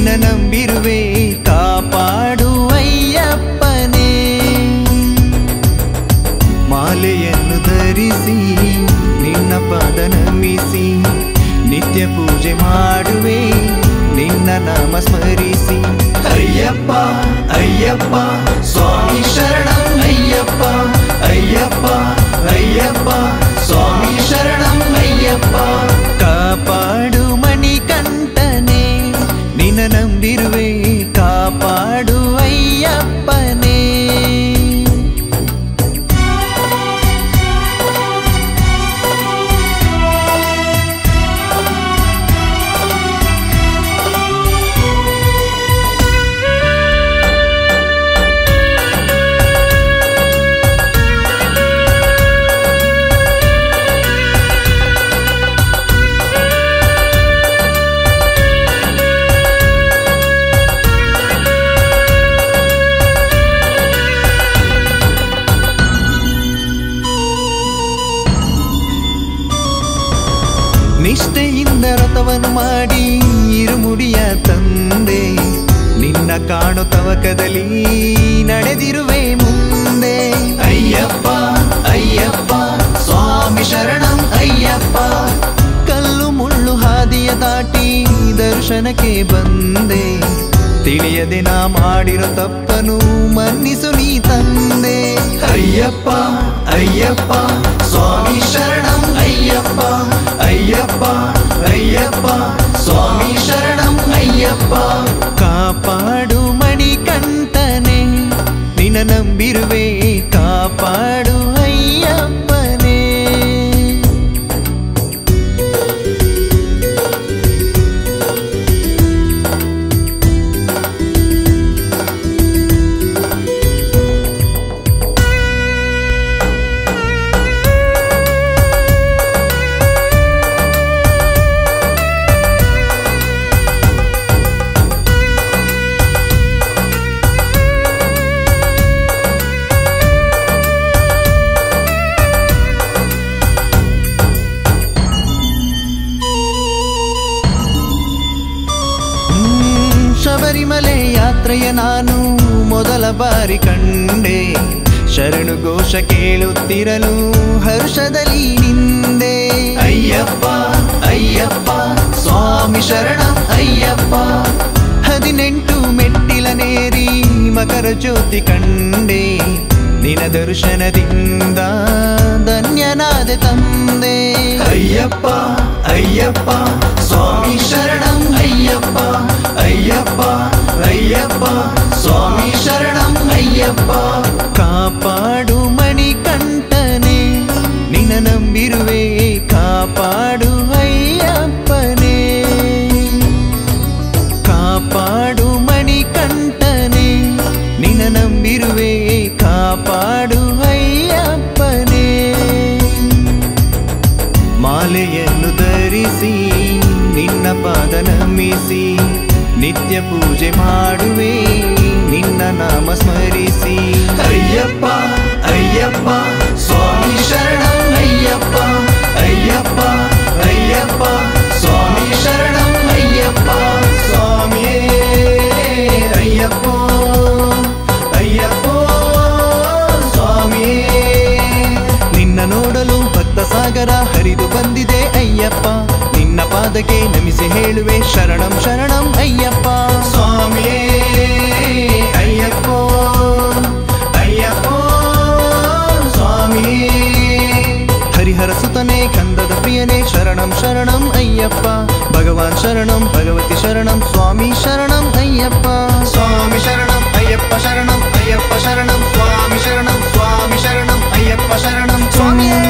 ನಿನ್ನ ನಂಬಿರುವೆ ಕಾಪಾಡು ಅಯ್ಯಪ್ಪನೇ. ಮಾಲೆಯನ್ನು ಧರಿಸಿ ನಿನ್ನ ಪಾದ ನಮಿಸಿ ನಿತ್ಯ ಪೂಜೆ ಮಾಡುವೆ ನಿನ್ನ ನಾಮ ಸ್ಮರಿಸಿ. ಅಯ್ಯಪ್ಪ ಅಯ್ಯಪ್ಪ ಸ್ವಾಮಿ ಶರಣಂ ಅಯ್ಯಪ್ಪ ಅಯ್ಯಪ್ಪ ಅಯ್ಯಪ್ಪ ಸ್ವಾಮಿ ಶರಣಂ ಅಯ್ಯಪ್ಪ. ಕಾಪಾಡು ಮಣಿಕಂಠನೇ ನಿನ್ನ ನಂಬಿರುವೆ ಕಾಪಾಡು ಅಯ್ಯಪ್ಪನೇ. ನಿಷ್ಠೆಯಿಂದ ವ್ರತವನ್ನು ಮಾಡಿ ಇರುಮುಡಿಯ ತಂದೆ ನಿನ್ನ ಕಾಣು ತವಕದಲ್ಲಿ ನಡೆದಿರುವೆ ಮುಂದೆ. ಅಯ್ಯಪ್ಪ ಅಯ್ಯಪ್ಪ ಸ್ವಾಮಿ ಶರಣಂ ಅಯ್ಯಪ್ಪ. ಕಲ್ಲು ಮುಳ್ಳು ಹಾದಿಯ ದಾಟಿ ದರ್ಶನಕ್ಕೆ ಬಂದೆ ತಿಳಿಯದೆ ನಾ ಮಾಡಿರೋ ತಪ್ಪನು ಮನ್ನಿಸು ನೀ ತಂದೆ. ಅಯ್ಯಪ್ಪ ಅಯ್ಯಪ್ಪ ಸ್ವಾಮಿ ಶರಣಂ ಅಯ್ಯಪ್ಪ ಅಯ್ಯಪ್ಪ ಅಯ್ಯಪ್ಪ ಸ್ವಾಮಿ ಶರಣಂ ಅಯ್ಯಪ್ಪ. ಕಾಪಾಡು ಮಣಿಕಂಠನೇ ನಿನ್ನ ನಂಬಿರುವೆ ಕಾಪಾಡು ಅಯ್ಯಪ್ಪನೇ. ಶಬರಿಮಲೆ ಯಾತ್ರೆಯ ನಾನು ಮೊದಲ ಬಾರಿ ಕಂಡೆ ಶರಣು ಘೋಷ ಕೇಳುತ್ತಿರಲು ಹರ್ಷದಲ್ಲಿ ನಿಂದೆ. ಅಯ್ಯಪ್ಪ ಅಯ್ಯಪ್ಪ ಸ್ವಾಮಿ ಶರಣಂ ಅಯ್ಯಪ್ಪ. 18 ಮೆಟ್ಟಿಲನೇರಿ ಮಕರ ಜ್ಯೋತಿ ಕಂಡೆ ನಿನ್ನ ದರ್ಶನದಿಂದ ಧನ್ಯನಾದ ತಂದೆ. ಅಯ್ಯಪ್ಪ ಅಯ್ಯಪ್ಪ ಸ್ವಾಮಿ ಶರಣಂ ಅಯ್ಯಪ್ಪ ಅಯ್ಯಪ್ಪ ಅಯ್ಯಪ್ಪ ಸ್ವಾಮಿ ಶರಣಂ ಅಯ್ಯಪ್ಪ. ಕಾಪಾಡು ಮಣಿಕಂಠನೇ ನಿನ್ನ ನಂಬಿರುವೆ ಕಾಪಾಡು ಅಯ್ಯಪ್ಪನೇ. ಕಾಪಾಡು ಮಣಿಕಂಠನೇ ನಿನ್ನ ನಂಬಿರುವೆ ಕಾಪಾಡು ಅಯ್ಯಪ್ಪನೇ. ಮಾಲೆಯನ್ನು ಧರಿಸಿ ನಿನ್ನ ಪಾದ ನಮಿಸಿ ನಿತ್ಯ ಪೂಜೆ ಮಾಡುವೆ ನಿನ್ನ ನಾಮ ಸ್ಮರಿಸಿ. ಅಯ್ಯಪ್ಪ ಅಯ್ಯಪ್ಪ ಸ್ವಾಮಿ ಶರಣಂ ಅಯ್ಯಪ್ಪ ಅಯ್ಯಪ್ಪ ಅಯ್ಯಪ್ಪ ಸ್ವಾಮಿ ಶರಣಂ ಅಯ್ಯಪ್ಪ. ಸ್ವಾಮಿಯೇ ಅಯ್ಯಪ್ಪ ಅಯ್ಯಪ್ಪ ಸ್ವಾಮಿಯೇ. ನಿನ್ನ ನೋಡಲು ಭಕ್ತ ಸಾಗರ ಹರಿದು ಬಂದಿದೆ ಅಯ್ಯಪ್ಪ. ನಿನ್ನ ಪಾದಕ್ಕೆ ನಮಿಸಿ ಹೇಳುವೆ ಶರಣಂ ಶರಣಂ ಅಯ್ಯಪ್ಪ. ಸ್ವಾಮಿಯೇ ಅಯ್ಯಪ್ಪ ಅಯ್ಯಪ್ಪ ಸ್ವಾಮಿಯೇ. ಹರಿಹರ ಸುತನೇ ಕಂದದ ಪ್ರಿಯನೇ ಶರಣಂ ಶರಣಂ ಅಯ್ಯಪ್ಪ. ಭಗವಾನ್ ಶರಣಂ ಭಗವತಿ ಶರಣಂ ಸ್ವಾಮಿ ಶರಣಂ ಅಯ್ಯಪ್ಪ. ಸ್ವಾಮಿ ಶರಣಂ ಅಯ್ಯಪ್ಪ ಶರಣಂ ಅಯ್ಯಪ್ಪ ಶರಣಂ ಸ್ವಾಮಿ ಶರಣಂ ಸ್ವಾಮಿ ಶರಣಂ ಅಯ್ಯಪ್ಪ ಶರಣಂ ಸ್ವಾಮಿಯೇ.